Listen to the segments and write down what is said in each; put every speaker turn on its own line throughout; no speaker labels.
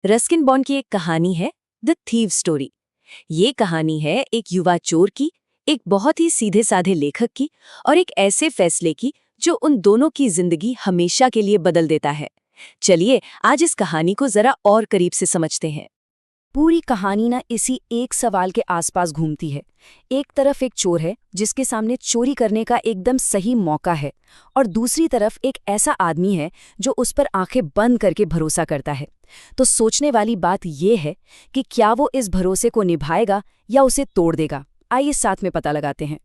Ruskin bond की एक कहानी है, द थीव स्टोरी। ये कहानी है एक युवा चोर की, एक बहुत ही सीधे साधे लेखक की और एक ऐसे फैसले की जो उन दोनों की जिंदगी हमेशा के लिए बदल देता है। चलिए आज इस कहानी को जरा और करीब से समझते हैं।
पूरी कहानी ना इसी एक सवाल के आसपास घूमती है। एक तरफ एक चोर है जिसके सामने चोरी करने का एकदम सही मौका है, और दूसरी तरफ एक ऐसा आदमी है जो उस पर आंखें बंद करके भरोसा करता है। तो सोचने वाली बात यह है कि क्या वो इस भरोसे को निभाएगा या उसे तोड़ देगा। आइए साथ में पता लगाते हैं।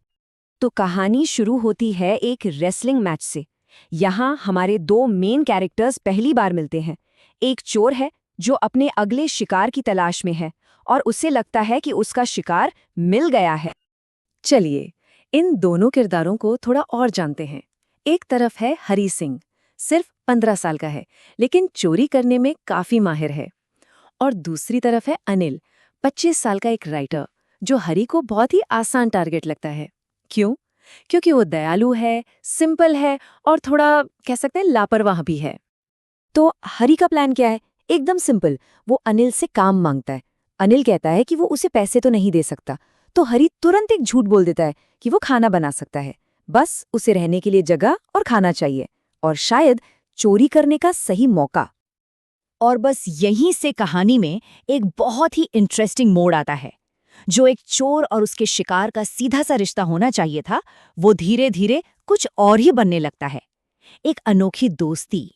तो कहानी शुरू होती है एक रेसलिंग मैच से। यहाँ हमारे दो मेन कैरेक्टर्स पहली बार मिलते हैं। एक चोर है जो अपने अगले शिकार की तलाश में है और उसे लगता है कि उसका शिकार मिल गया है। चलिए इन दोनों किरदारों को थोड़ा और जानते हैं। एक तरफ है हरी सिंह, सिर्फ 15 साल का है लेकिन चोरी करने में काफी माहिर है। और दूसरी तरफ है अनिल, 25 साल का एक राइटर जो हरी को बहुत ही आसान टारगेट लगता है। क्यों? क्योंकि वो दयालु है, सिंपल है और थोड़ा कह सकते हैं लापरवाह भी है। तो हरी का प्लान क्या है? एकदम सिंपल, वो अनिल से काम मांगता है। अनिल कहता है कि वो उसे पैसे तो नहीं दे सकता, तो हरी तुरंत एक झूठ बोल देता है कि वो खाना बना सकता है, बस उसे रहने के लिए जगह और खाना चाहिए और शायद चोरी करने का सही मौका। और बस यहीं से कहानी में एक बहुत ही इंटरेस्टिंग मोड़ आता है। जो एक चोर और उसके शिकार का सीधा सा रिश्ता होना चाहिए था, वो धीरे धीरे कुछ और ही बनने लगता है। एक अनोखी दोस्ती।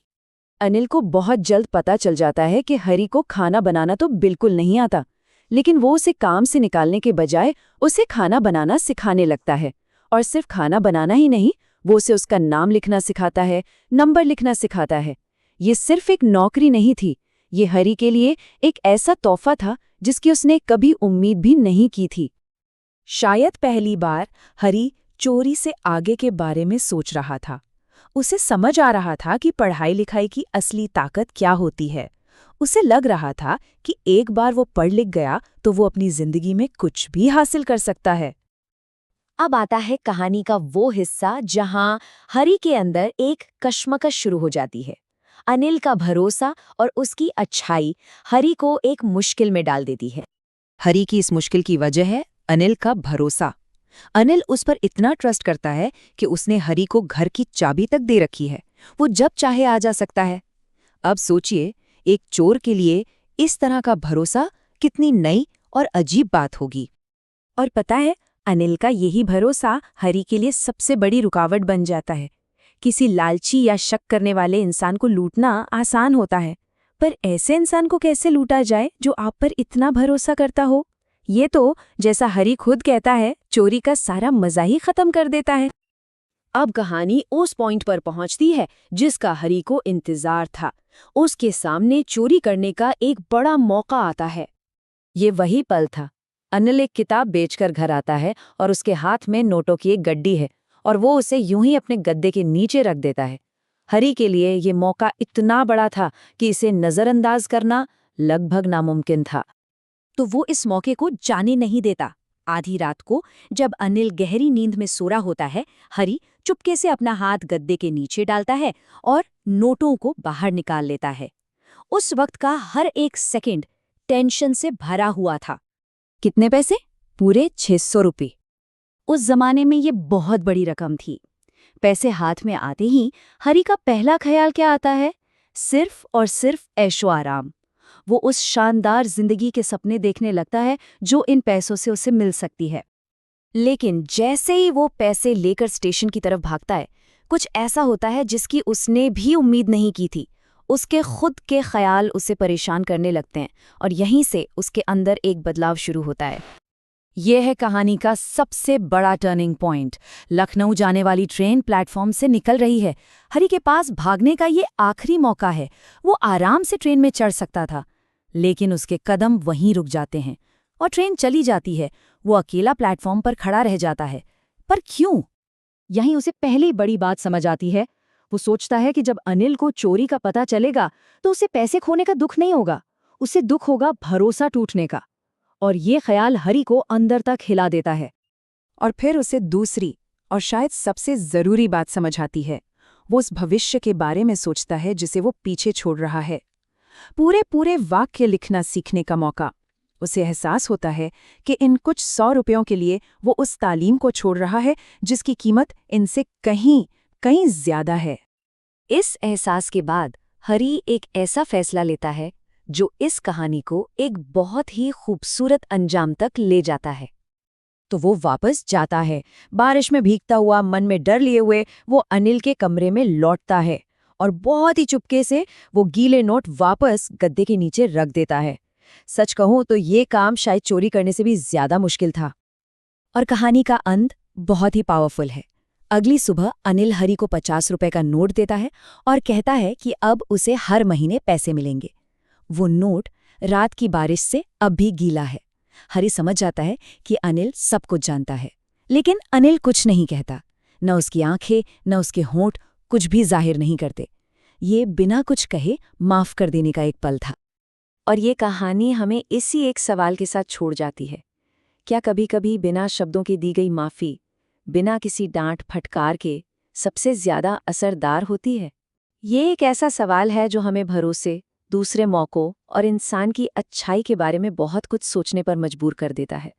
अनिल को बहुत जल्द पता चल जाता है कि हरी को खाना बनाना तो बिल्कुल नहीं आता, लेकिन वो उसे काम से निकालने के बजाय उसे खाना बनाना सिखाने लगता है। और सिर्फ खाना बनाना ही नहीं, वो उसे उसका नाम लिखना सिखाता है, नंबर लिखना सिखाता है। ये सिर्फ एक नौकरी नहीं थी, ये हरी के लिए एक ऐसा तोहफा था जिसकी उसने कभी उम्मीद भी नहीं की थी। शायद पहली बार हरी चोरी से आगे के बारे में सोच रहा था। उसे समझ आ रहा था कि पढ़ाई लिखाई की असली ताकत क्या होती है। उसे लग रहा था कि एक बार वो पढ़ लिख गया तो वो अपनी जिंदगी में कुछ भी हासिल कर सकता है। अब आता है कहानी का वो हिस्सा जहां हरी के अंदर एक कश्मकश शुरू हो जाती है। अनिल का भरोसा और उसकी अच्छाई हरी को एक मुश्किल में डाल देती है। हरी की इस मुश्किल की वजह है अनिल का भरोसा। अनिल उस पर इतना ट्रस्ट करता है कि उसने हरी को घर की चाबी तक दे रखी है, वो जब चाहे आ जा सकता है। अब सोचिए, एक चोर के लिए इस तरह का भरोसा कितनी नई और अजीब बात होगी। और पता है, अनिल का यही भरोसा हरी के लिए सबसे बड़ी रुकावट बन जाता है। किसी लालची या शक करने वाले इंसान को लूटना आसान होता है, पर ऐसे इंसान को कैसे लूटा जाए जो आप पर इतना भरोसा करता हो? ये तो, जैसा हरी खुद कहता है, चोरी का सारा मजा ही खत्म कर देता है। अब कहानी उस पॉइंट पर पहुंचती है जिसका हरी को इंतजार था। उसके सामने चोरी करने का एक बड़ा मौका आता है। ये वही पल था। अनिल एक किताब बेचकर घर आता है और उसके हाथ में नोटों की एक गड्डी है और वो उसे यूं ही अपने गद्दे के नीचे रख देता है। हरी के लिए ये मौका इतना बड़ा था कि इसे नजरअंदाज करना लगभग नामुमकिन था। तो वो इस मौके को जाने नहीं देता। आधी रात को जब अनिल गहरी नींद में सो रहा होता है, हरी चुपके से अपना हाथ गद्दे के नीचे डालता है और नोटों को बाहर निकाल लेता है। उस वक्त का हर एक सेकंड टेंशन से भरा हुआ था। कितने पैसे? पूरे 600 रुपये। उस जमाने में ये बहुत बड़ी रकम थी। पैसे हाथ में आते ही हरी का पहला ख्याल क्या आता है? सिर्फ और सिर्फ ऐशो आराम। वो उस शानदार जिंदगी के सपने देखने लगता है जो इन पैसों से उसे मिल सकती है। लेकिन जैसे ही वो पैसे लेकर स्टेशन की तरफ भागता है, कुछ ऐसा होता है जिसकी उसने भी उम्मीद नहीं की थी। उसके खुद के ख्याल उसे परेशान करने लगते हैं और यहीं से उसके अंदर एक बदलाव शुरू होता है। यह है कहानी का सबसे बड़ा टर्निंग पॉइंट। लखनऊ जाने वाली ट्रेन प्लेटफॉर्म से निकल रही है। हरी के पास भागने का ये आखिरी मौका है। वो आराम से ट्रेन में चढ़ सकता था, लेकिन उसके कदम वहीं रुक जाते हैं और ट्रेन चली जाती है। वो अकेला प्लेटफॉर्म पर खड़ा रह जाता है। पर क्यों? यहीं उसे पहली बड़ी बात समझ आती है। वो सोचता है कि जब अनिल को चोरी का पता चलेगा तो उसे पैसे खोने का दुख नहीं होगा, उसे दुख होगा भरोसा टूटने का। और ये ख्याल हरी को अंदर तक हिला देता है। और फिर उसे दूसरी और शायद सबसे जरूरी बात समझ आती है। वो उस भविष्य के बारे में सोचता है जिसे वो पीछे छोड़ रहा है।
पूरे वाक्य लिखना सीखने का मौका। उसे एहसास होता है कि इन कुछ 100 रुपयों के लिए वो उस तालीम को छोड़ रहा है जिसकी कीमत इनसे कहीं ज्यादा है।
इस एहसास के बाद हरी एक ऐसा फैसला लेता है जो इस कहानी को एक बहुत ही खूबसूरत अंजाम तक ले जाता है।
तो वो वापस जाता है। बारिश में भीगता हुआ, मन में डर लिए हुए, वो अनिल के कमरे में लौटता है और बहुत ही चुपके से वो गीले नोट वापस गद्दे के नीचे रख देता है। सच कहूं तो ये काम शायद चोरी करने से भी ज्यादा मुश्किल था। और कहानी का अंत बहुत ही पावरफुल है। अगली सुबह अनिल हरी को 50 रुपए का नोट देता है और कहता है कि अब उसे हर महीने पैसे मिलेंगे। वो नोट रात की बारिश से अब भी गीला है। हरी समझ जाता है कि अनिल सब कुछ जानता है, लेकिन अनिल कुछ नहीं कहता। न उसकी आंखें, न उसके होंठ कुछ भी जाहिर नहीं करते। ये बिना कुछ कहे माफ कर देने का एक पल था।
और ये कहानी हमें इसी एक सवाल के साथ छोड़ जाती है। क्या कभी-कभी बिना शब्दों की दी गई माफ़ी, बिना किसी डांट फटकार के सबसे ज्यादा असरदार होती है? ये एक ऐसा सवाल है जो हमें भरोसे, दूसरे मौकों और इंसान की अच्छाई के बारे में बहुत कुछ सोचने पर मजबूर कर देता है।